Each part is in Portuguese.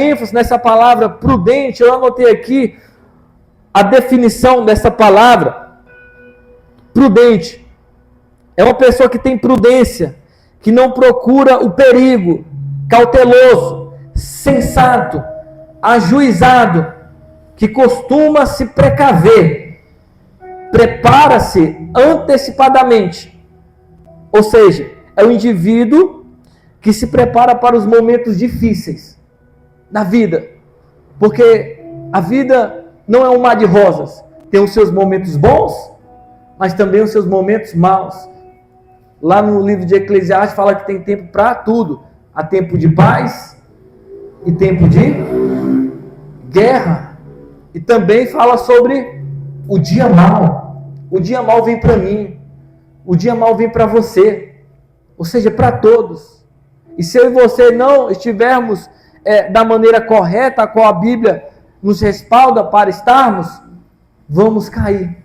ênfase nessa palavra prudente. Eu anotei aqui a definição dessa palavra. Prudente é uma pessoa que tem prudência, que não procura o perigo, cauteloso, sensato, ajuizado, que costuma se precaver, prepara-se antecipadamente. Ou seja, é o indivíduo que se prepara para os momentos difíceis da vida. Porque a vida não é um mar de rosas. Tem os seus momentos bons, mas também os seus momentos maus. Lá no livro de Eclesiastes fala que tem tempo para tudo. Há tempo de paz e tempo de guerra. E também fala sobre o dia mau. O dia mau vem para mim. O dia mau vem para você. Ou seja, para todos. E se eu e você não estivermos da maneira correta, a qual a Bíblia nos respalda para estarmos, vamos cair.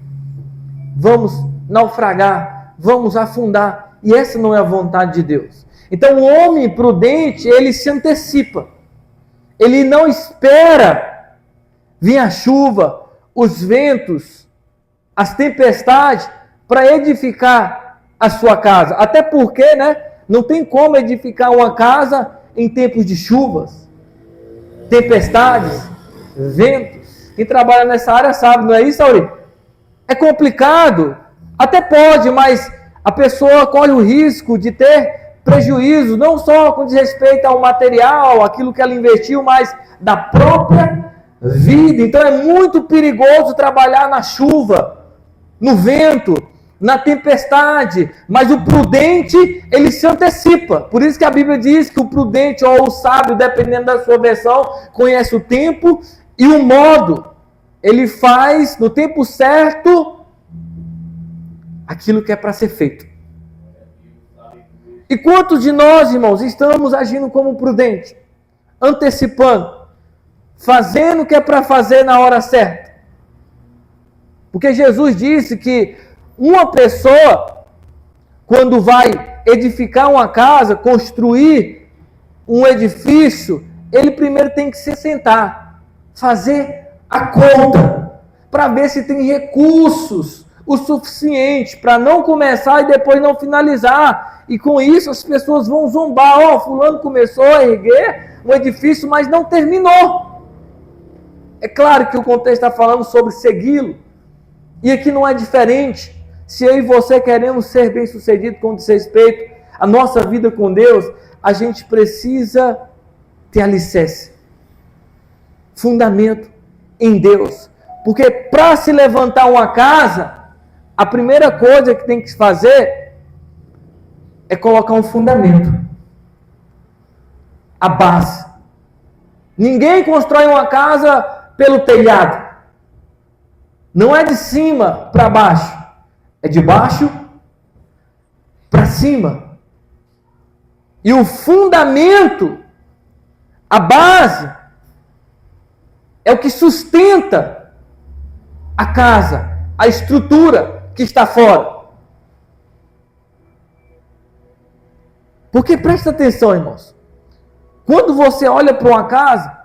Vamos naufragar. Vamos afundar. E essa não é a vontade de Deus. Então o homem prudente, ele se antecipa. Ele não espera vir a chuva, os ventos, as tempestades, para edificar a sua casa. Até porque, não tem como edificar uma casa em tempos de chuvas, tempestades, ventos. Quem trabalha nessa área sabe, não é isso, Auri? É complicado. Até pode, mas a pessoa corre o risco de ter prejuízo, não só com desrespeito ao material, aquilo que ela investiu, mas da própria vida. Então é muito perigoso trabalhar na chuva, no vento, na tempestade, mas o prudente, ele se antecipa. Por isso que a Bíblia diz que o prudente ou o sábio, dependendo da sua versão, conhece o tempo e o modo. Ele faz no tempo certo aquilo que é para ser feito. E quantos de nós, irmãos, estamos agindo como prudente, antecipando, fazendo o que é para fazer na hora certa? Porque Jesus disse que uma pessoa, quando vai edificar uma casa, construir um edifício, ele primeiro tem que se sentar, fazer a conta, para ver se tem recursos o suficiente para não começar e depois não finalizar. E com isso as pessoas vão zombar. Fulano começou a erguer um edifício, mas não terminou. É claro que o contexto está falando sobre segui-lo. E aqui não é diferente. Se eu e você queremos ser bem-sucedidos com respeito à nossa vida com Deus, a gente precisa ter alicerce, fundamento em Deus. Porque para se levantar uma casa, a primeira coisa que tem que fazer é colocar um fundamento, a base. Ninguém constrói uma casa pelo telhado. Não é de cima para baixo, é de baixo para cima. E o fundamento, a base, é o que sustenta a casa, a estrutura que está fora. Porque presta atenção, irmãos. Quando você olha para uma casa,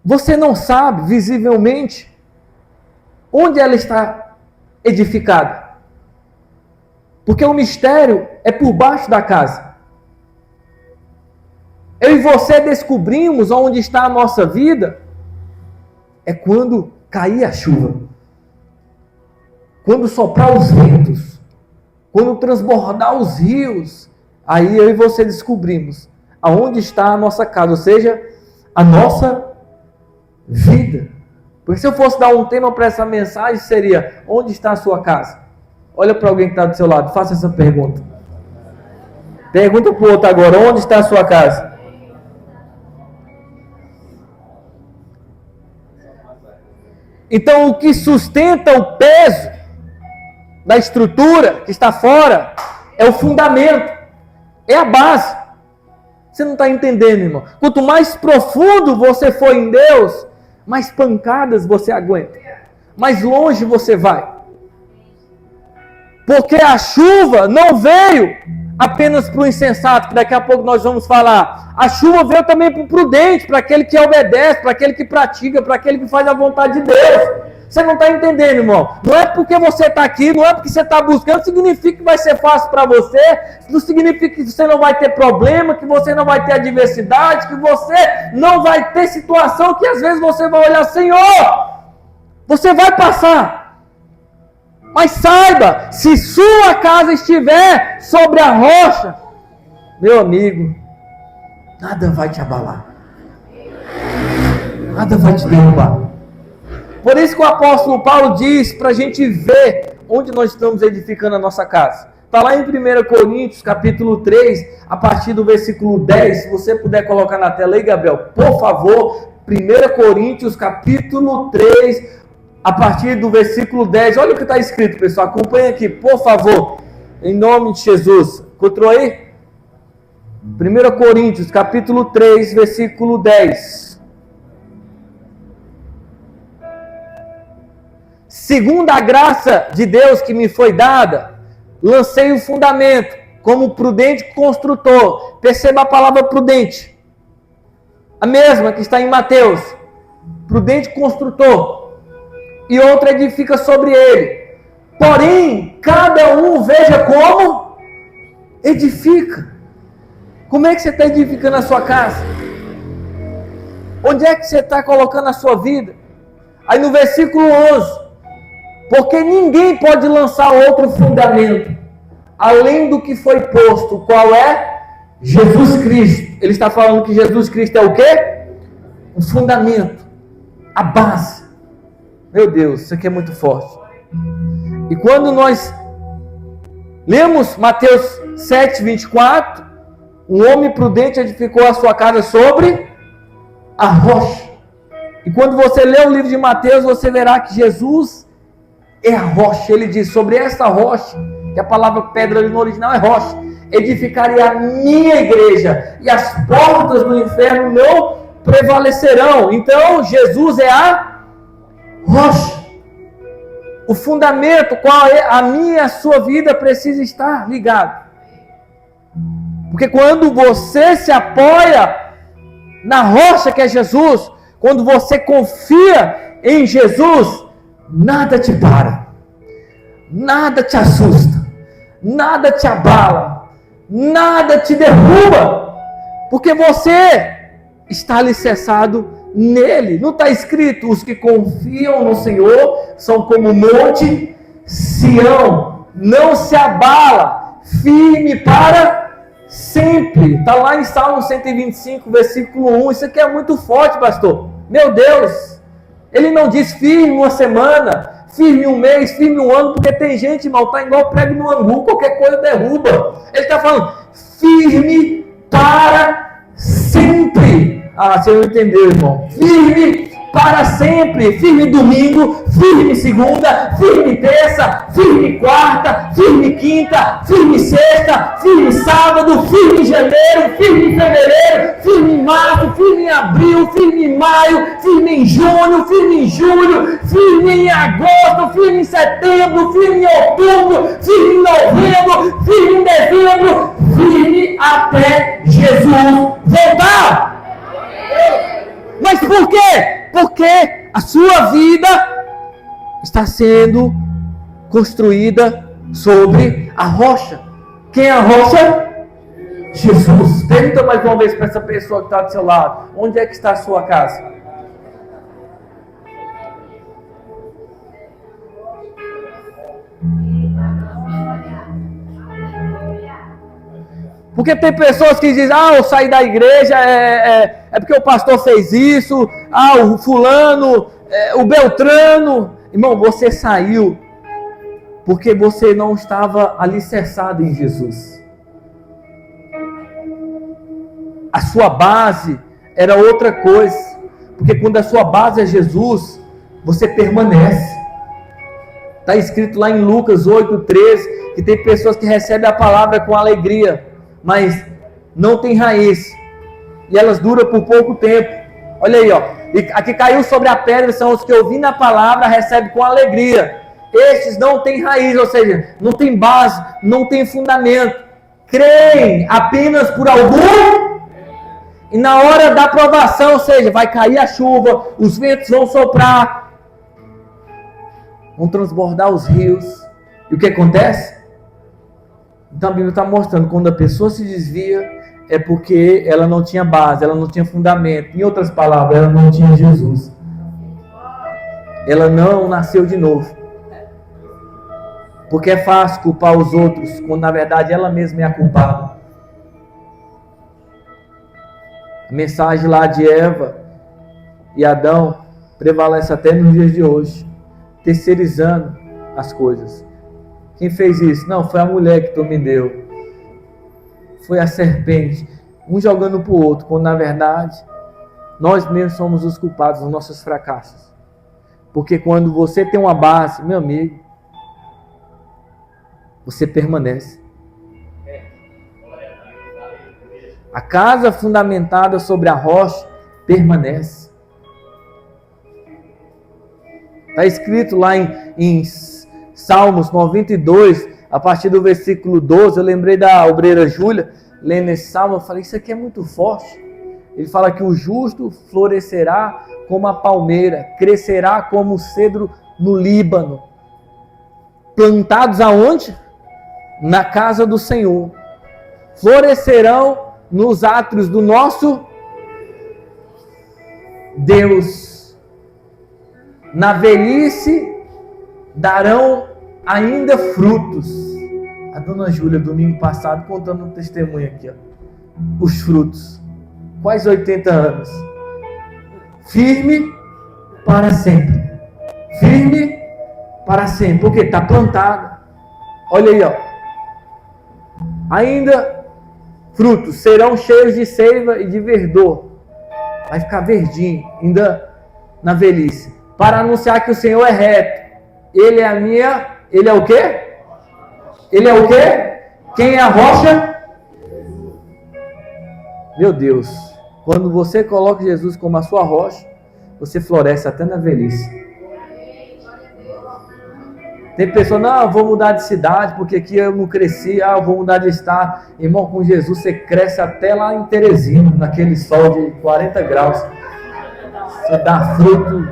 você não sabe visivelmente onde ela está edificada. Porque o mistério é por baixo da casa. Eu e você descobrimos onde está a nossa vida é quando cair a chuva, quando soprar os ventos, quando transbordar os rios. Aí eu e você descobrimos aonde está a nossa casa, ou seja, a nossa vida. Porque se eu fosse dar um tema para essa mensagem, seria: onde está a sua casa? Olha para alguém que está do seu lado, faça essa pergunta. Pergunta para o outro agora: onde está a sua casa? Então, o que sustenta o peso da estrutura que está fora é o fundamento, é a base. Você não está entendendo, irmão? Quanto mais profundo você for em Deus, mais pancadas você aguenta, mais longe você vai. Porque a chuva não veio apenas para o insensato, que daqui a pouco nós vamos falar. A chuva veio também para o prudente, para aquele que obedece, para aquele que pratica, para aquele que faz a vontade de Deus. Você não está entendendo, irmão? Não é porque você está aqui, não é porque você está buscando, significa que vai ser fácil para você, não significa que você não vai ter problema, que você não vai ter adversidade, que você não vai ter situação que às vezes você vai olhar, Senhor, você vai passar. Mas saiba, se sua casa estiver sobre a rocha, meu amigo, nada vai te abalar. Nada vai te derrubar. Por isso que o apóstolo Paulo diz para a gente ver onde nós estamos edificando a nossa casa. Está lá em 1 Coríntios, capítulo 3, a partir do versículo 10. Se você puder colocar na tela aí, Gabriel, por favor. 1 Coríntios, capítulo 3, a partir do versículo 10. Olha o que está escrito, pessoal. Acompanha aqui, por favor. Em nome de Jesus. Encontrou aí? 1 Coríntios, capítulo 3, versículo 10. Segundo a graça de Deus que me foi dada, lancei o fundamento, como prudente construtor. Perceba a palavra prudente. A mesma que está em Mateus. Prudente construtor. E outra edifica sobre ele. Porém, cada um veja como edifica. Como é que você está edificando a sua casa? Onde é que você está colocando a sua vida? Aí no versículo 11. Porque ninguém pode lançar outro fundamento, além do que foi posto. Qual é? Jesus Cristo. Ele está falando que Jesus Cristo é o quê? O fundamento, a base. Meu Deus, isso aqui é muito forte. E quando nós lemos Mateus 7, 24, um homem prudente edificou a sua casa sobre a rocha. E quando você lê o livro de Mateus, você verá que Jesus é a rocha. Ele diz, sobre essa rocha, que a palavra pedra no original é rocha, edificarei a minha igreja, e as portas do inferno não prevalecerão. Então, Jesus é a rocha. O fundamento, qual é a minha e a sua vida, precisa estar ligado. Porque quando você se apoia na rocha que é Jesus, quando você confia em Jesus, nada te para, nada te assusta, nada te abala, nada te derruba, porque você está alicerçado nele. Não está escrito, os que confiam no Senhor são como o monte Sião, não se abala, firme para sempre. Está lá em Salmo 125, versículo 1, isso aqui é muito forte, pastor, meu Deus. Ele não diz firme uma semana, firme um mês, firme um ano, porque tem gente, irmão, está igual prego no angu, qualquer coisa derruba. Ele está falando firme para sempre. Ah, você não entendeu, irmão. Firme para sempre. Firme domingo, firme segunda, firme terça, firme quarta, firme quinta, firme sexta, firme sábado, firme em janeiro, firme em fevereiro, firme em março, firme em abril, firme em maio, firme em junho, firme em julho, firme em agosto, firme em setembro, firme em outubro, firme em novembro, firme em dezembro, firme até Jesus voltar. Mas por quê? Porque a sua vida está sendo construída sobre a rocha. Quem é a rocha? Jesus. Pergunta mais uma vez para essa pessoa que está do seu lado: onde é que está a sua casa? Porque tem pessoas que dizem, eu saí da igreja, é porque o pastor fez isso, o fulano, o Beltrano. Irmão, você saiu porque você não estava alicerçado em Jesus. A sua base era outra coisa. Porque quando a sua base é Jesus, você permanece. Está escrito lá em Lucas 8:13, que tem pessoas que recebem a palavra com alegria, mas não tem raiz, e elas duram por pouco tempo. Olha aí, e aqui caiu sobre a pedra são os que ouvindo a palavra recebem com alegria. Estes não têm raiz, ou seja, não tem base, não tem fundamento. creem apenas por algum, e na hora da provação, ou seja, vai cair a chuva, os ventos vão soprar, vão transbordar os rios, e o que acontece? Então a Bíblia está mostrando, quando a pessoa se desvia, é porque ela não tinha base, ela não tinha fundamento. Em outras palavras, ela não tinha Jesus. Ela não nasceu de novo. Porque é fácil culpar os outros, quando na verdade ela mesma é a culpada. A mensagem lá de Eva e Adão prevalece até nos dias de hoje, terceirizando as coisas. Quem fez isso? Não, foi a mulher que tu me deu. Foi a serpente. Um jogando para o outro, quando na verdade nós mesmos somos os culpados dos nossos fracassos. Porque quando você tem uma base, meu amigo, você permanece. A casa fundamentada sobre a rocha permanece. Está escrito lá em Salmos 92, a partir do versículo 12, eu lembrei da obreira Júlia, lendo esse salmo, eu falei, isso aqui é muito forte. Ele fala que o justo florescerá como a palmeira, crescerá como o cedro no Líbano. Plantados aonde? Na casa do Senhor. Florescerão nos átrios do nosso Deus. Na velhice darão ainda frutos. A dona Júlia, domingo passado, contando um testemunho aqui, ó. Os frutos. Quais 80 anos? Firme para sempre. Firme para sempre. Porque está plantada. Olha aí, ó. Ainda frutos serão cheios de seiva e de verdor. Vai ficar verdinho, ainda na velhice. Para anunciar que o Senhor é reto. Ele é a minha... Ele é o quê? Ele é o quê? Quem é a rocha? Meu Deus. Quando você coloca Jesus como a sua rocha, você floresce até na velhice. Tem pessoa, não, eu vou mudar de cidade, porque aqui eu não cresci, eu vou mudar de estado. Irmão, com Jesus você cresce até lá em Teresina, naquele sol de 40 graus. Você dá fruto.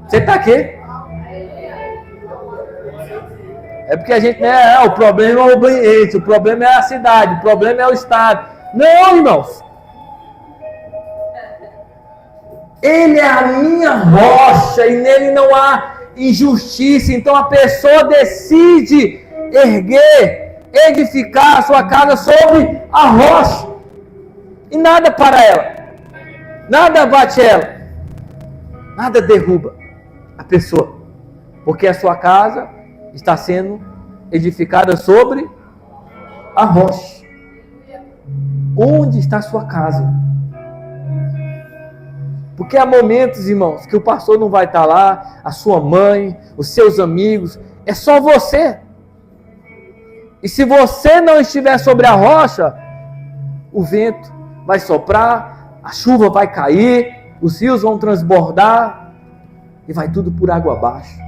Você está aqui? É porque a gente, né, o problema é o ambiente, o problema é a cidade, o problema é o estado. Não, irmãos. Ele é a minha rocha e nele não há injustiça. Então a pessoa decide erguer, edificar a sua casa sobre a rocha. E nada para ela. Nada bate ela. Nada derruba a pessoa. Porque a sua casa está sendo edificada sobre a rocha. Onde está a sua casa? Porque há momentos, irmãos, que o pastor não vai estar lá, a sua mãe, os seus amigos, é só você. E se você não estiver sobre a rocha, o vento vai soprar, a chuva vai cair, os rios vão transbordar e vai tudo por água abaixo.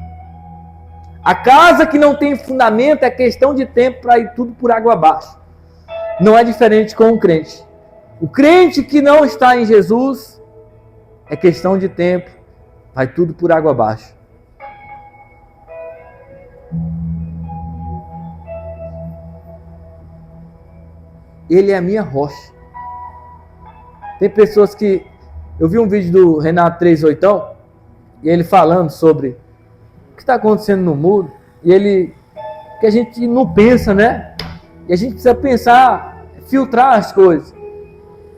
A casa que não tem fundamento é questão de tempo para ir tudo por água abaixo. Não é diferente com o crente. O crente que não está em Jesus é questão de tempo, vai tudo por água abaixo. Ele é a minha rocha. Tem pessoas que... Eu vi um vídeo do Renato 38, e ele falando sobre o que está acontecendo no mundo, e ele... que a gente não pensa, né? E a gente precisa pensar, filtrar as coisas.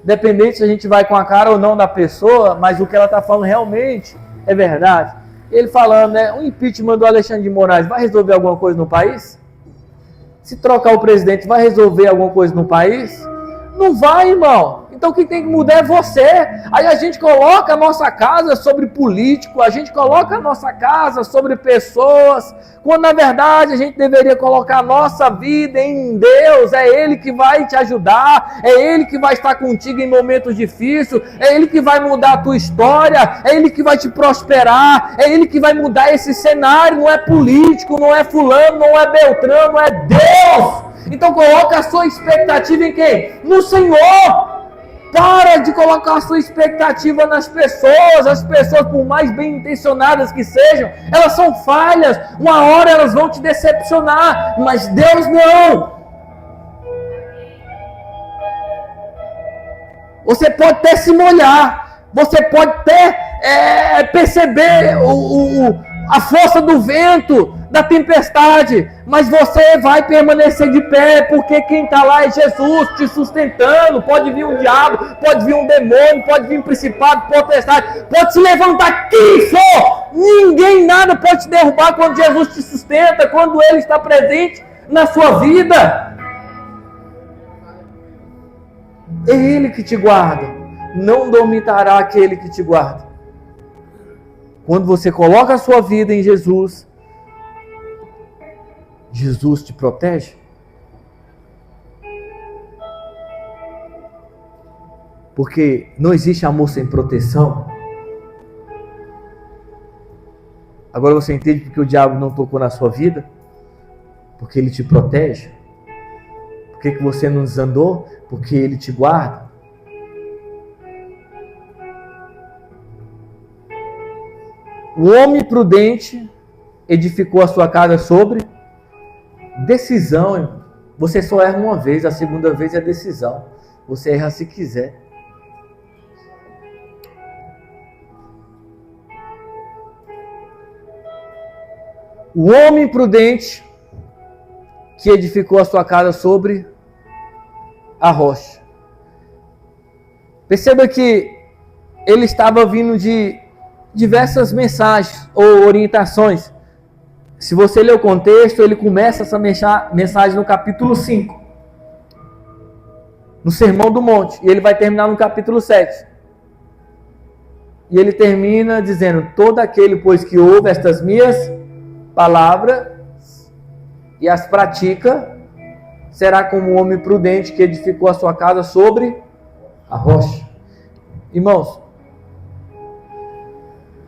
Independente se a gente vai com a cara ou não da pessoa, mas o que ela está falando realmente é verdade. Ele falando, né? O impeachment do Alexandre de Moraes vai resolver alguma coisa no país? Se trocar o presidente, vai resolver alguma coisa no país? Não vai, irmão. Então o que tem que mudar é você. Aí a gente coloca a nossa casa sobre político, a gente coloca a nossa casa sobre pessoas, quando na verdade a gente deveria colocar a nossa vida em Deus. É Ele que vai te ajudar, é Ele que vai estar contigo em momentos difíceis, é Ele que vai mudar a tua história, é Ele que vai te prosperar, é Ele que vai mudar esse cenário. Não é político, não é fulano, não é Beltrano, é Deus. Então coloque a sua expectativa em quem? No Senhor. Para de colocar a sua expectativa nas pessoas. As pessoas, por mais bem intencionadas que sejam, elas são falhas. Uma hora elas vão te decepcionar, mas Deus não. Você pode até se molhar, você pode até perceber a força do vento, da tempestade, mas você vai permanecer de pé, porque quem está lá é Jesus te sustentando. Pode vir um diabo, pode vir um demônio, pode vir um principado, potestade, pode se levantar quem for, ninguém, nada pode te derrubar quando Jesus te sustenta, quando Ele está presente na sua vida. É Ele que te guarda, não dormitará aquele que te guarda. Quando você coloca a sua vida em Jesus, Jesus te protege. Porque não existe amor sem proteção. Agora você entende porque o diabo não tocou na sua vida? Porque ele te protege. Por que você não desandou? Porque ele te guarda. O homem prudente edificou a sua casa sobre decisão. Irmão. Você só erra uma vez, a segunda vez é decisão. Você erra se quiser. O homem prudente que edificou a sua casa sobre a rocha. Perceba que ele estava vindo de diversas mensagens ou orientações. Se você ler o contexto, ele começa essa mensagem no capítulo 5, no Sermão do Monte, e ele vai terminar no capítulo 7. E ele termina dizendo: todo aquele, pois, que ouve estas minhas palavras e as pratica, será como um homem prudente que edificou a sua casa sobre a rocha. Irmãos,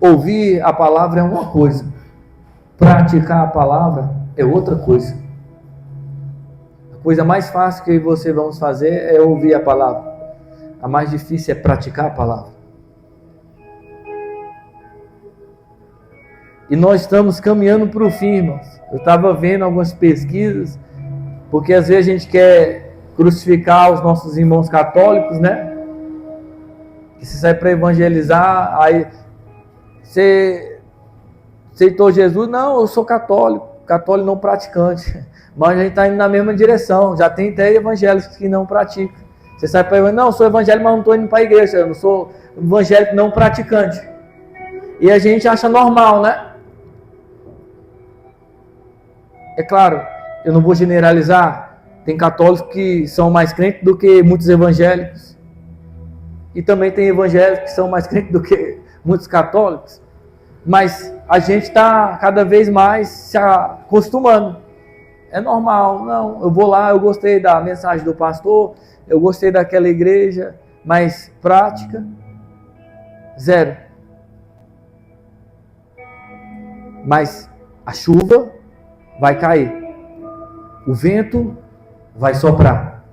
ouvir a palavra é uma coisa, praticar a palavra é outra coisa. A coisa mais fácil que você vamos fazer é ouvir a palavra. A mais difícil é praticar a palavra. E nós estamos caminhando para o fim, irmãos. Eu estava vendo algumas pesquisas, porque às vezes a gente quer crucificar os nossos irmãos católicos, né? Que se sai para evangelizar, aí você aceitou Jesus? Não, eu sou católico não praticante. Mas a gente está indo na mesma direção. Já tem até evangélicos que não praticam. Você sai para evangelizar? Não, eu sou evangélico, mas não estou indo para a igreja. Eu não sou evangélico não praticante. E a gente acha normal, né? É claro, eu não vou generalizar. Tem católicos que são mais crentes do que muitos evangélicos. E também tem evangélicos que são mais crentes do que muitos católicos. Mas a gente está cada vez mais se acostumando. É normal. Não, eu vou lá, eu gostei da mensagem do pastor, eu gostei daquela igreja, mas prática, zero. Mas a chuva vai cair, o vento vai soprar,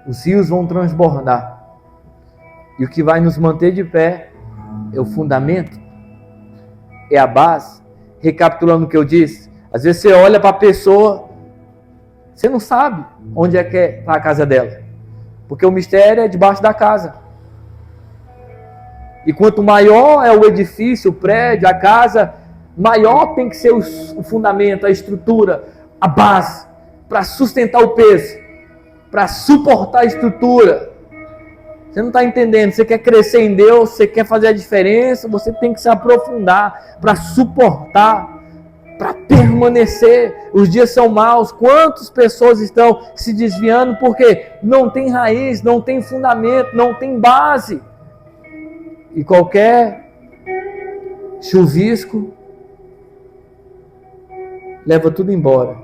os rios vão transbordar, e o que vai nos manter de pé é o fundamento, é a base. Recapitulando o que eu disse, às vezes você olha para a pessoa, você não sabe onde é que está a casa dela, porque o mistério é debaixo da casa. E quanto maior é o edifício, o prédio, a casa, maior tem que ser o fundamento, a estrutura, a base, para sustentar o peso, para suportar a estrutura. Você não está entendendo, você quer crescer em Deus, você quer fazer a diferença, você tem que se aprofundar para suportar, para permanecer. Os dias são maus, quantas pessoas estão se desviando porque não tem raiz, não tem fundamento, não tem base. E qualquer chuvisco leva tudo embora.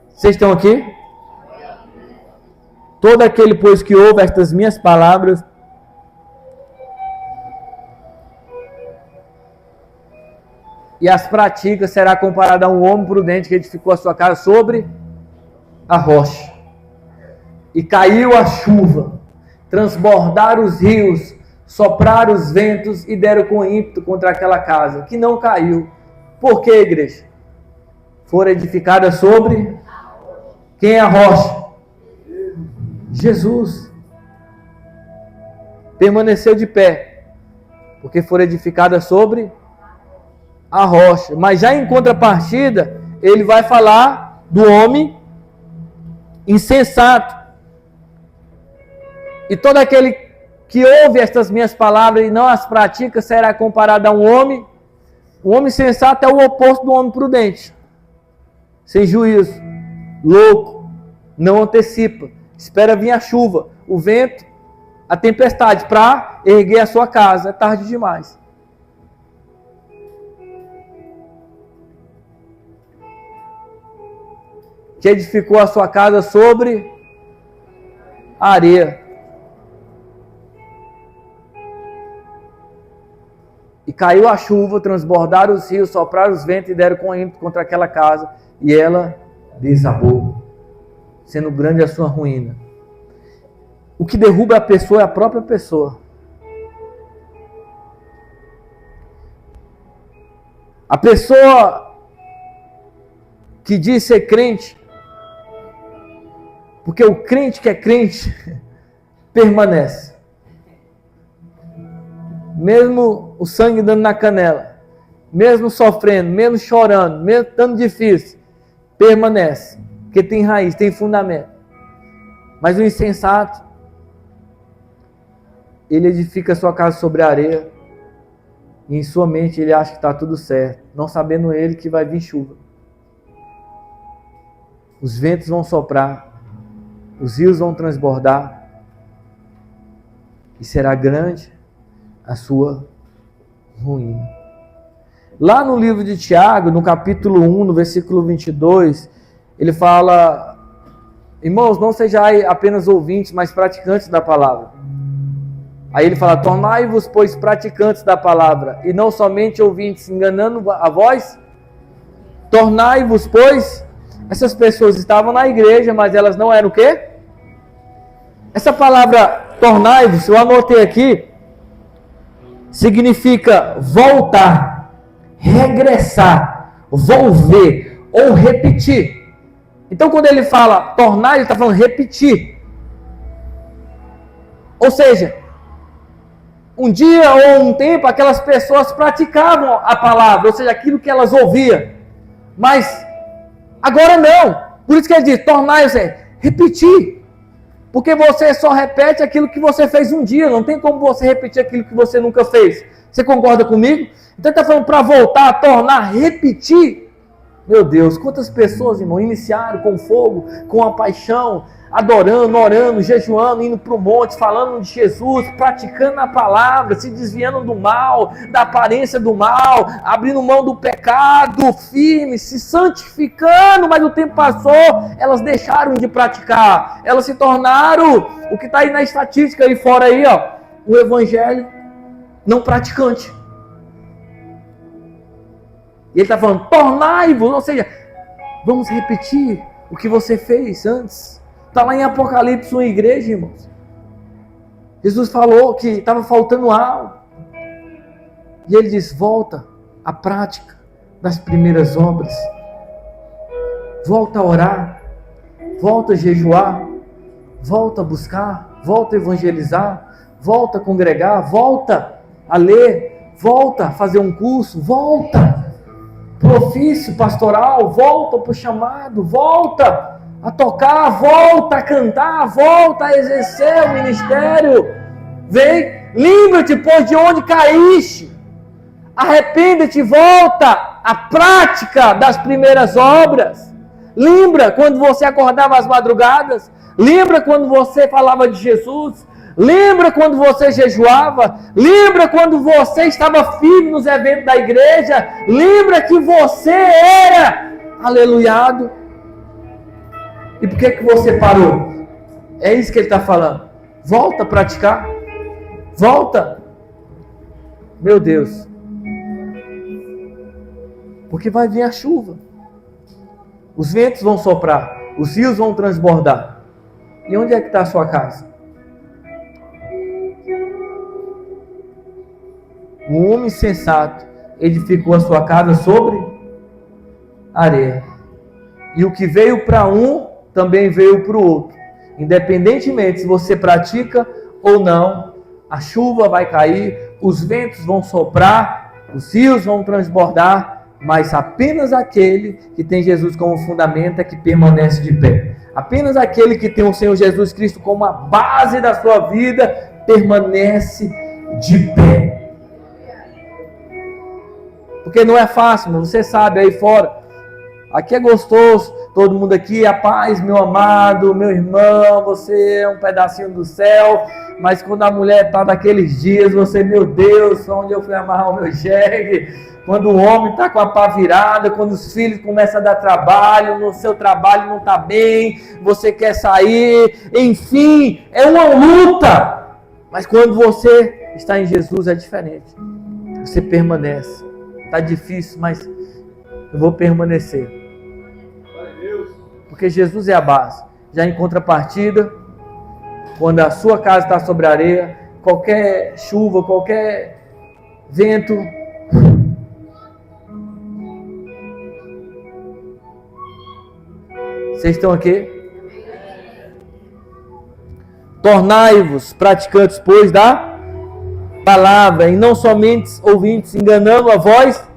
Vocês estão aqui? Todo aquele, pois, que ouve estas minhas palavras e as pratica, será comparado a um homem prudente que edificou a sua casa sobre a rocha. E caiu a chuva, transbordaram os rios, sopraram os ventos e deram com ímpeto contra aquela casa, que não caiu. Por quê, igreja? Foram edificadas sobre quem é a rocha? Jesus. Permaneceu de pé, porque foram edificadas sobre a rocha. Mas já em contrapartida, ele vai falar do homem insensato. E todo aquele que ouve estas minhas palavras e não as pratica, será comparado a um homem. O homem sensato é o oposto do homem prudente. Sem juízo, louco, não antecipa, espera vir a chuva, o vento, a tempestade, para erguer a sua casa. É tarde demais. Que edificou a sua casa sobre a areia. E caiu a chuva, transbordaram os rios, sopraram os ventos e deram com ímpeto contra aquela casa. E ela desabou, sendo grande a sua ruína. O que derruba a pessoa é a própria pessoa. A pessoa que diz ser crente, porque o crente que é crente permanece. Mesmo o sangue dando na canela, mesmo sofrendo, mesmo chorando, mesmo estando difícil, permanece, porque tem raiz, tem fundamento. Mas o insensato, ele edifica sua casa sobre a areia, e em sua mente ele acha que está tudo certo, não sabendo ele que vai vir chuva. Os ventos vão soprar, os rios vão transbordar, e será grande a sua ruína. Lá no livro de Tiago, no capítulo 1, no versículo 22, ele fala: irmãos, não sejais apenas ouvintes, mas praticantes da palavra. Aí ele fala: tornai-vos, pois, praticantes da palavra, e não somente ouvintes, enganando a vós. Tornai-vos, pois. Essas pessoas estavam na igreja, mas elas não eram o quê? Essa palavra tornai-vos, eu anotei aqui, significa voltar, regressar, volver ou repetir. Então, quando ele fala tornar, ele está falando repetir. Ou seja, um dia ou um tempo, aquelas pessoas praticavam a palavra, ou seja, aquilo que elas ouviam. Mas agora não. Por isso que ele diz, tornar, ou seja, repetir. Porque você só repete aquilo que você fez um dia. Não tem como você repetir aquilo que você nunca fez. Você concorda comigo? Então ele está falando para voltar, tornar, repetir. Meu Deus, quantas pessoas, irmão, iniciaram com fogo, com a paixão, adorando, orando, jejuando, indo para o monte, falando de Jesus, praticando a palavra, se desviando do mal, da aparência do mal, abrindo mão do pecado, firme, se santificando, mas o tempo passou, elas deixaram de praticar, elas se tornaram, o que está aí na estatística aí fora aí, ó, o evangelho não praticante. E ele está falando, tornai-vos, ou seja, vamos repetir o que você fez antes. Está lá em Apocalipse, uma igreja, irmãos. Jesus falou que estava faltando algo. E ele diz, volta à prática das primeiras obras. Volta a orar. Volta a jejuar. Volta a buscar. Volta a evangelizar. Volta a congregar. Volta a ler. Volta a fazer um curso. Volta para o ofício pastoral. Volta para o chamado. Volta a tocar, volta a cantar, volta a exercer o ministério. Vem, lembra-te, pois, de onde caíste. Arrepende-te, volta à prática das primeiras obras. Lembra quando você acordava às madrugadas? Lembra quando você falava de Jesus? Lembra quando você jejuava? Lembra quando você estava firme nos eventos da igreja? Lembra que você era aleluiado? E por que você parou? É isso que ele está falando. Volta a praticar. Volta. Meu Deus. Porque vai vir a chuva. Os ventos vão soprar. Os rios vão transbordar. E onde é que está a sua casa? O homem sensato edificou a sua casa sobre areia. E o que veio para um, também veio para o outro. Independentemente se você pratica ou não, a chuva vai cair, os ventos vão soprar, os rios vão transbordar, mas apenas aquele que tem Jesus como fundamento é que permanece de pé. Apenas aquele que tem o Senhor Jesus Cristo como a base da sua vida permanece de pé. Porque não é fácil, você sabe aí fora. Aqui é gostoso, todo mundo aqui, a paz, meu amado, meu irmão, você é um pedacinho do céu. Mas quando a mulher está daqueles dias, você, meu Deus, onde eu fui amarrar o meu jegue? Quando o homem está com a pá virada, quando os filhos começam a dar trabalho, no seu trabalho não está bem, você quer sair, enfim, é uma luta. Mas quando você está em Jesus é diferente. Você permanece. Está difícil, mas eu vou permanecer. Porque Jesus é a base. Já em contrapartida, quando a sua casa está sobre a areia, qualquer chuva, qualquer vento, vocês estão aqui? Tornai-vos praticantes, pois, da palavra, e não somente ouvintes, enganando a vós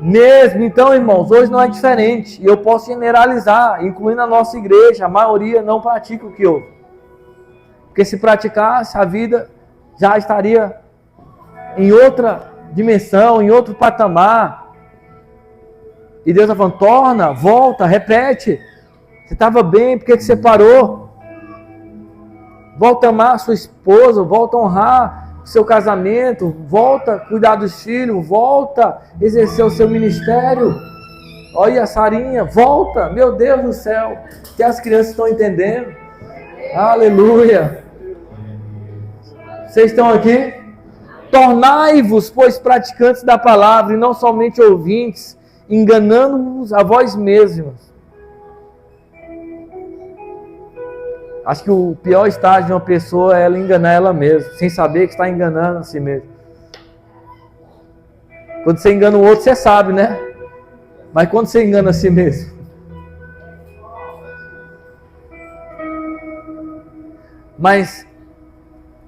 mesmo. Então, irmãos, hoje não é diferente. E eu posso generalizar, incluindo a nossa igreja. A maioria não pratica o que ouve. Porque se praticasse, a vida já estaria em outra dimensão, em outro patamar. E Deus está falando, torna, volta, repete. Você estava bem, por que você parou? Volta a amar a sua esposa, volta a honrar o seu casamento, volta a cuidar dos filhos, volta a exercer o seu ministério. Olha a Sarinha, volta, meu Deus do céu, que as crianças estão entendendo. Aleluia. Vocês estão aqui? Tornai-vos, pois, praticantes da palavra, e não somente ouvintes, enganando-vos a vós mesmos. Acho que o pior estágio de uma pessoa é ela enganar ela mesma, sem saber que está enganando a si mesma. Quando você engana o outro, você sabe, né? Mas quando você engana a si mesmo? Mas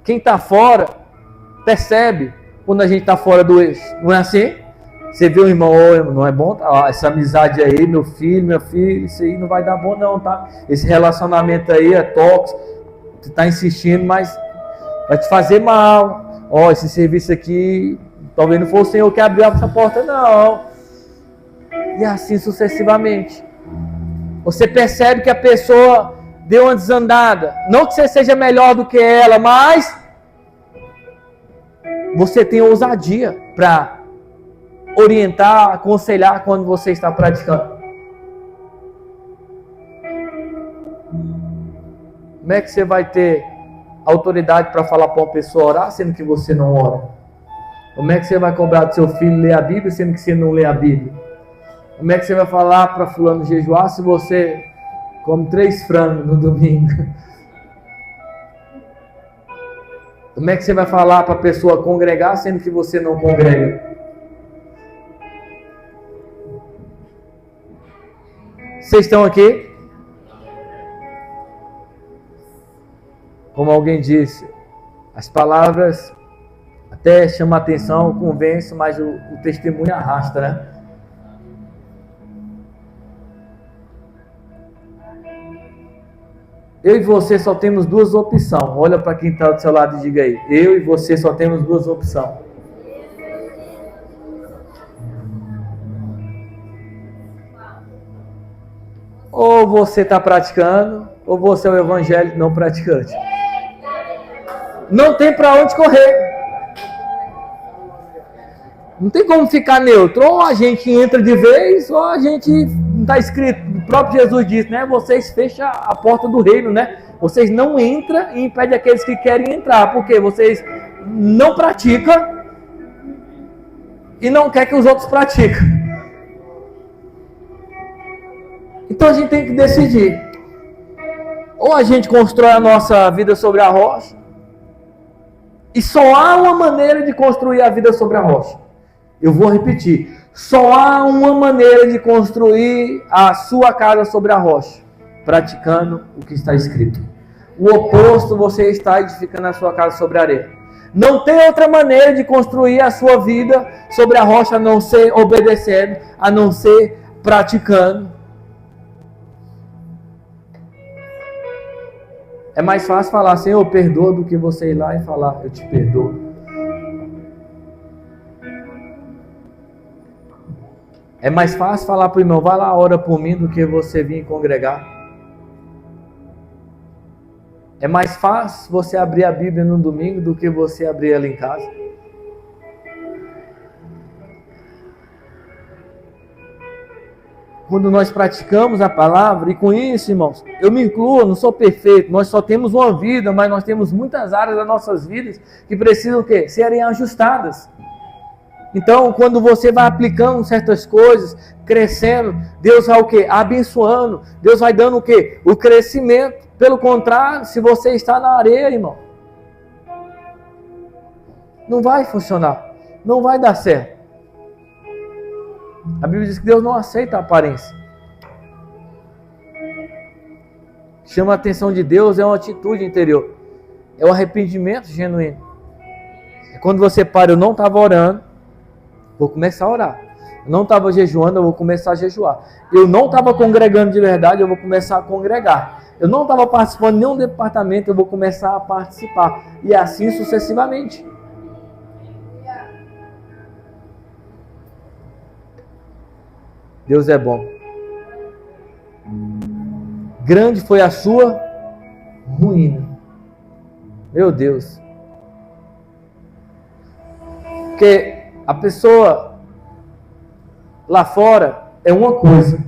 quem está fora, percebe quando a gente está fora do eixo. Não é assim? Você vê o irmão, não é bom, tá? Essa amizade aí, meu filho, minha filha, isso aí não vai dar bom não, tá? Esse relacionamento aí é tóxico, você está insistindo, mas vai te fazer mal. Ó, esse serviço aqui, talvez não foi o Senhor que abriu essa porta, não. E assim sucessivamente. Você percebe que a pessoa deu uma desandada. Não que você seja melhor do que ela, mas você tem ousadia para orientar, aconselhar quando você está praticando. Como é que você vai ter autoridade para falar para uma pessoa orar, sendo que você não ora? Como é que você vai cobrar do seu filho ler a Bíblia, sendo que você não lê a Bíblia? Como é que você vai falar para fulano jejuar se você come 3 frangos no domingo? Como é que você vai falar para a pessoa congregar, sendo que você não congrega? Vocês estão aqui? Como alguém disse, as palavras até chamam a atenção, convencem, mas o testemunho arrasta, né? Eu e você só temos 2 opções. Olha para quem está do seu lado e diga aí. Eu e você só temos 2 opções. Ou você está praticando, ou você é o evangélico não praticante. Não tem para onde correr. Não tem como ficar neutro. Ou a gente entra de vez, ou a gente não está escrito. O próprio Jesus disse, né? Vocês fecham a porta do reino, né? Vocês não entram e impedem aqueles que querem entrar. Porque vocês não praticam e não querem que os outros pratiquem. Então a gente tem que decidir. Ou a gente constrói a nossa vida sobre a rocha, e só há uma maneira de construir a vida sobre a rocha. Eu vou repetir. Só há uma maneira de construir a sua casa sobre a rocha, praticando o que está escrito. O oposto, você está edificando a sua casa sobre a areia. Não tem outra maneira de construir a sua vida sobre a rocha, a não ser obedecendo, a não ser praticando. É mais fácil falar, Senhor, perdoa, do que você ir lá e falar, eu te perdoo. É mais fácil falar para o irmão, vai lá, ora por mim, do que você vir congregar. É mais fácil você abrir a Bíblia no domingo do que você abrir ela em casa. Quando nós praticamos a palavra, e com isso, irmãos, eu me incluo, eu não sou perfeito, nós só temos uma vida, mas nós temos muitas áreas das nossas vidas que precisam o quê? Serem ajustadas. Então, quando você vai aplicando certas coisas, crescendo, Deus vai o quê? Abençoando. Deus vai dando o quê? O crescimento. Pelo contrário, se você está na areia, irmão, não vai funcionar. Não vai dar certo. A Bíblia diz que Deus não aceita a aparência. Chama a atenção de Deus é uma atitude interior. É o arrependimento genuíno. É quando você para, eu não estava orando, vou começar a orar. Eu não estava jejuando, eu vou começar a jejuar. Eu não estava congregando de verdade, eu vou começar a congregar. Eu não estava participando de nenhum departamento, eu vou começar a participar. E assim sucessivamente. Deus é bom. Grande foi a sua ruína. Meu Deus. Porque a pessoa lá fora é uma coisa,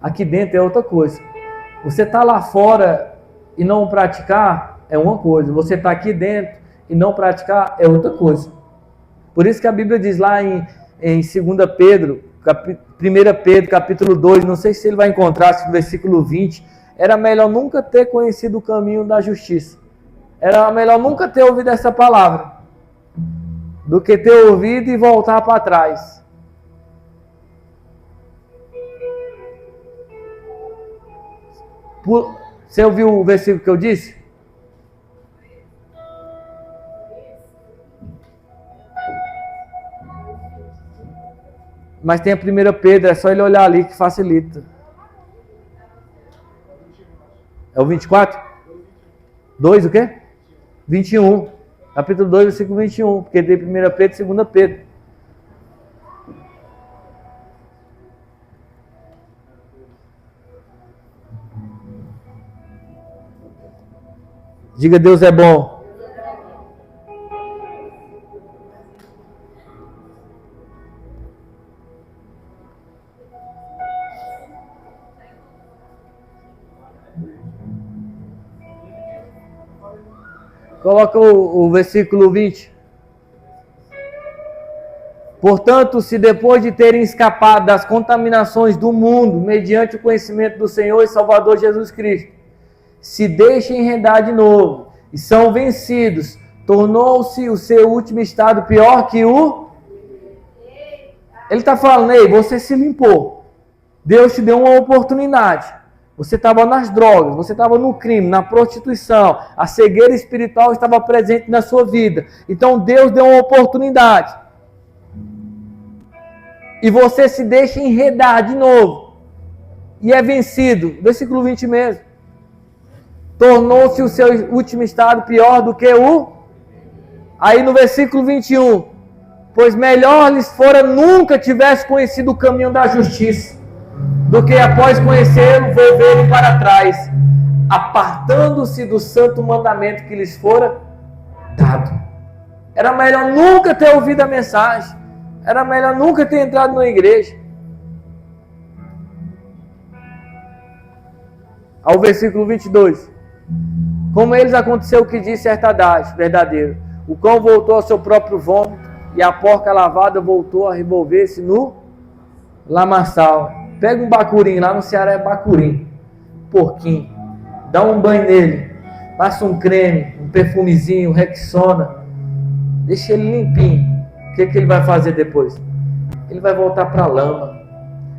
aqui dentro é outra coisa. Você está lá fora e não praticar é uma coisa. Você está aqui dentro e não praticar é outra coisa. Por isso que a Bíblia diz lá em 2 Pedro, 1 Pedro, capítulo 2, não sei se ele vai encontrar, no versículo 20, era melhor nunca ter conhecido o caminho da justiça. Era melhor nunca ter ouvido essa palavra, do que ter ouvido e voltar para trás. Você ouviu o versículo que eu disse? Mas tem a 1 Pedro, é só ele olhar ali que facilita. É o 24? 2 o quê? 21. Capítulo 2, versículo 21. Porque tem 1 Pedro e 2 Pedro. Diga, Deus é bom. Coloca o versículo 20. Portanto, se depois de terem escapado das contaminações do mundo, mediante o conhecimento do Senhor e Salvador Jesus Cristo, se deixam enredar de novo e são vencidos, tornou-se o seu último estado pior que o... Ele está falando, ei, você se limpou. Deus te deu uma oportunidade. Você estava nas drogas, você estava no crime, na prostituição, a cegueira espiritual estava presente na sua vida. Então Deus deu uma oportunidade. E você se deixa enredar de novo. E é vencido. Versículo 20 mesmo. Tornou-se o seu último estado pior do que o... Aí no versículo 21. Pois melhor lhes fora nunca tivesse conhecido o caminho da justiça, do que após conhecê-lo, volverem para trás, apartando-se do santo mandamento que lhes fora dado. Era melhor nunca ter ouvido a mensagem. Era melhor nunca ter entrado na igreja. Ao versículo 22. Como eles aconteceu o que disse certa idade, verdadeiro. O cão voltou ao seu próprio vômito, e a porca lavada voltou a revolver-se no lamaçal. Pega um bacurim, lá no Ceará é bacurim, porquinho, dá um banho nele, passa um creme, um perfumezinho, um Rexona, deixa ele limpinho. O que ele vai fazer depois? Ele vai voltar para a lama.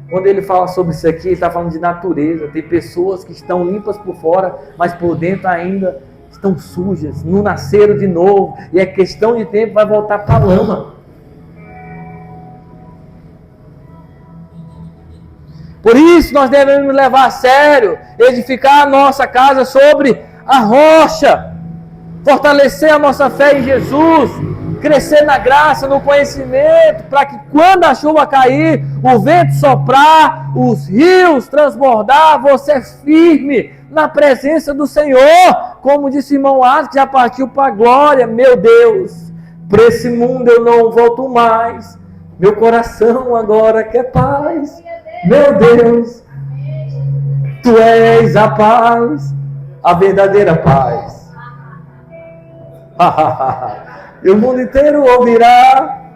Quando ele fala sobre isso aqui, ele está falando de natureza. Tem pessoas que estão limpas por fora, mas por dentro ainda estão sujas, não nasceram de novo, e é questão de tempo, vai voltar para a lama. Por isso nós devemos levar a sério, edificar a nossa casa sobre a rocha, fortalecer a nossa fé em Jesus, crescer na graça, no conhecimento, para que quando a chuva cair, o vento soprar, os rios transbordar, você é firme na presença do Senhor, como disse o irmão Asa, que já partiu para a glória. Meu Deus, para esse mundo eu não volto mais, meu coração agora quer paz. Meu Deus, Tu és a paz, a verdadeira paz. E o mundo inteiro ouvirá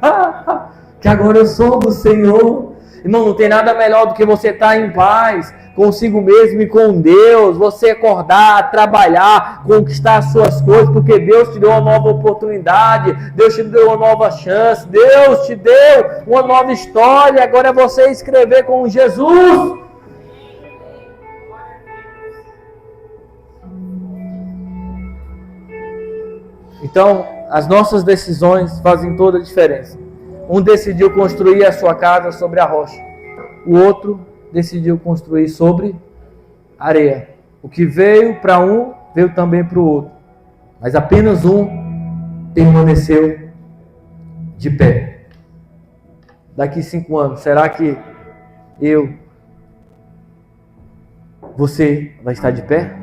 que agora eu sou do Senhor. Irmão, não tem nada melhor do que você estar em paz consigo mesmo e com Deus. Você acordar, trabalhar, conquistar as suas coisas, porque Deus te deu uma nova oportunidade, Deus te deu uma nova chance, Deus te deu uma nova história. Agora é você escrever com Jesus. Então, as nossas decisões fazem toda a diferença. Um decidiu construir a sua casa sobre a rocha. O outro decidiu construir sobre areia. O que veio para um, veio também para o outro. Mas apenas um permaneceu de pé. Daqui 5 anos, será que você vai estar de pé?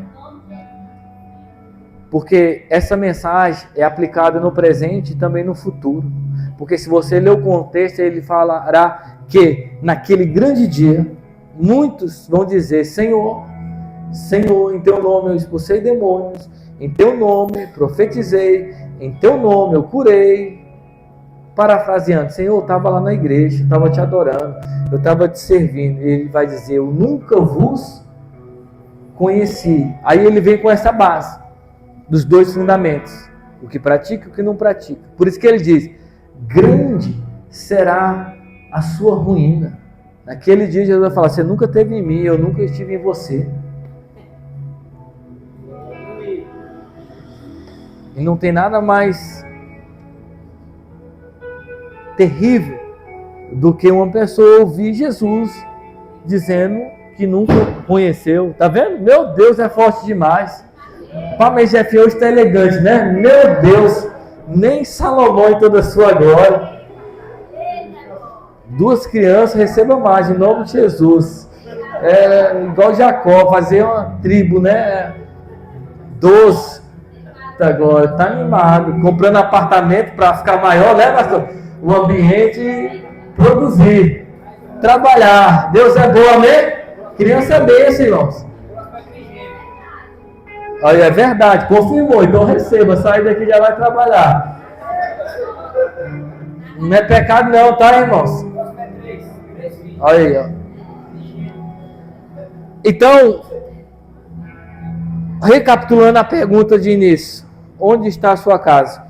Porque essa mensagem é aplicada no presente e também no futuro. Porque se você ler o contexto, ele falará que naquele grande dia, muitos vão dizer: Senhor, Senhor, em Teu nome eu expulsei demônios, em Teu nome profetizei, em Teu nome eu curei. Parafraseando, Senhor, eu estava lá na igreja, estava te adorando, eu estava te servindo. E ele vai dizer: eu nunca vos conheci. Aí ele vem com essa base dos 2 fundamentos, o que pratica e o que não pratica. Por isso que ele diz: grande será a sua ruína. Naquele dia Jesus vai falar: você nunca esteve em mim, eu nunca estive em você. E não tem nada mais terrível do que uma pessoa ouvir Jesus dizendo que nunca conheceu. Tá vendo? Meu Deus, é forte demais. Mas Jeff hoje está elegante, né? Meu Deus, nem Salomão em toda a sua glória. 2 crianças recebam mais, em nome de Jesus. Igual Jacó, fazer uma tribo, né? 12 da glória, tá animado, comprando apartamento para ficar maior, né, pastor? O ambiente produzir, trabalhar. Deus é bom, amém? Criança é bênção, irmãos. Olha, é verdade, confirmou, então receba, sai daqui e já vai trabalhar. Não é pecado não, tá, irmãos? Olha aí, ó. Então, recapitulando a pergunta de início: onde está a sua casa?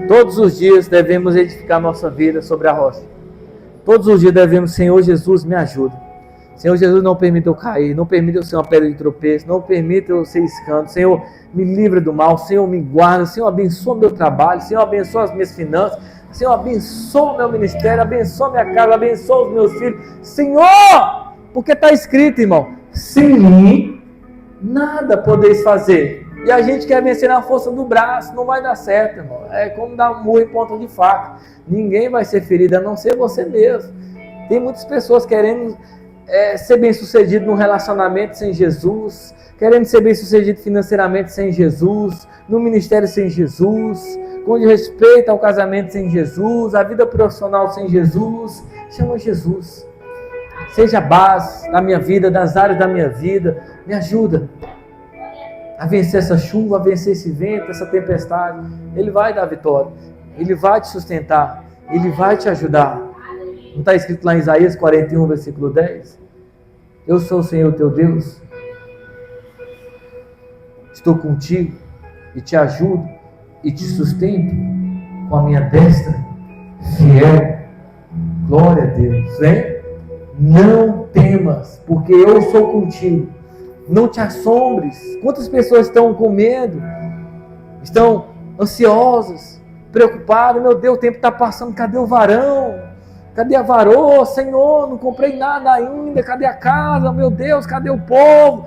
Todos os dias devemos edificar nossa vida sobre a rocha. Todos os dias devemos: Senhor Jesus, me ajuda. Senhor Jesus, não permita eu cair, não permita eu ser uma pedra de tropeço, não permita eu ser escândalo. Senhor, me livre do mal, Senhor, me guarda, Senhor, abençoa meu trabalho, Senhor, abençoa as minhas finanças, Senhor, abençoa meu ministério, abençoa minha casa, abençoa os meus filhos. Senhor, porque está escrito, irmão: sem mim nada podeis fazer. E a gente quer vencer na força do braço, não vai dar certo, irmão. É como dar um murro em ponta de faca. Ninguém vai ser ferido, a não ser você mesmo. Tem muitas pessoas querendo ser bem sucedido num relacionamento sem Jesus, querendo ser bem sucedido financeiramente sem Jesus, no ministério sem Jesus, com respeito ao casamento sem Jesus, a vida profissional sem Jesus. Chama Jesus. Seja a base da minha vida, das áreas da minha vida. Me ajuda a vencer essa chuva, a vencer esse vento, essa tempestade. Ele vai dar vitória. Ele vai te sustentar. Ele vai te ajudar. Não está escrito lá em Isaías 41, versículo 10? Eu sou o Senhor teu Deus. Estou contigo e te ajudo e te sustento com a minha destra fiel. Glória a Deus. Vem? Não temas, porque eu sou contigo. Não te assombres. Quantas pessoas estão com medo? Estão ansiosas, preocupadas. Meu Deus, o tempo está passando. Cadê o varão? Cadê a varoa? Senhor, não comprei nada ainda. Cadê a casa? Meu Deus, cadê o povo?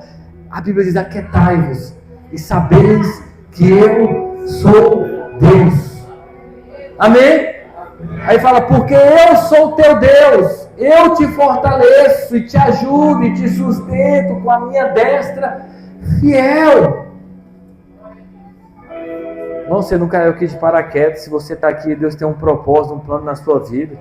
A Bíblia diz: aquietai-vos e sabeis que eu sou Deus. Amém? Aí fala: porque eu sou teu Deus, eu te fortaleço e te ajudo e te sustento com a minha destra fiel. Não, você não caiu aqui de paraquedas. Se você está aqui, Deus tem um propósito, um plano na sua vida.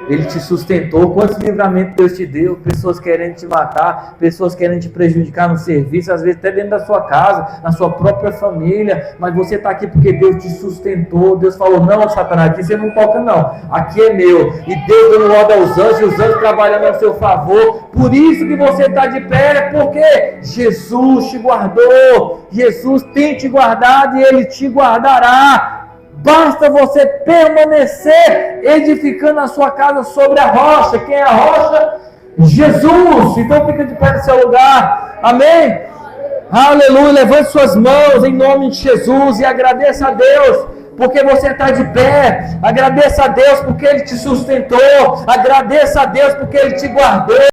Ele te sustentou. Quantos livramentos Deus te deu? Pessoas querendo te matar, pessoas querendo te prejudicar no serviço, às vezes até dentro da sua casa, na sua própria família, mas você está aqui porque Deus te sustentou. Deus falou: não, Satanás, aqui você não toca não, aqui é meu. E Deus dando ordem aos anjos, e os anjos trabalhando ao seu favor. Por isso que você está de pé, porque Jesus te guardou. Jesus tem te guardado e Ele te guardará. Basta você permanecer edificando a sua casa sobre a rocha. Quem é a rocha? Jesus. Então fica de pé no seu lugar. Amém? Aleluia. Levante suas mãos em nome de Jesus e agradeça a Deus porque você está de pé. Agradeça a Deus porque Ele te sustentou. Agradeça a Deus porque Ele te guardou.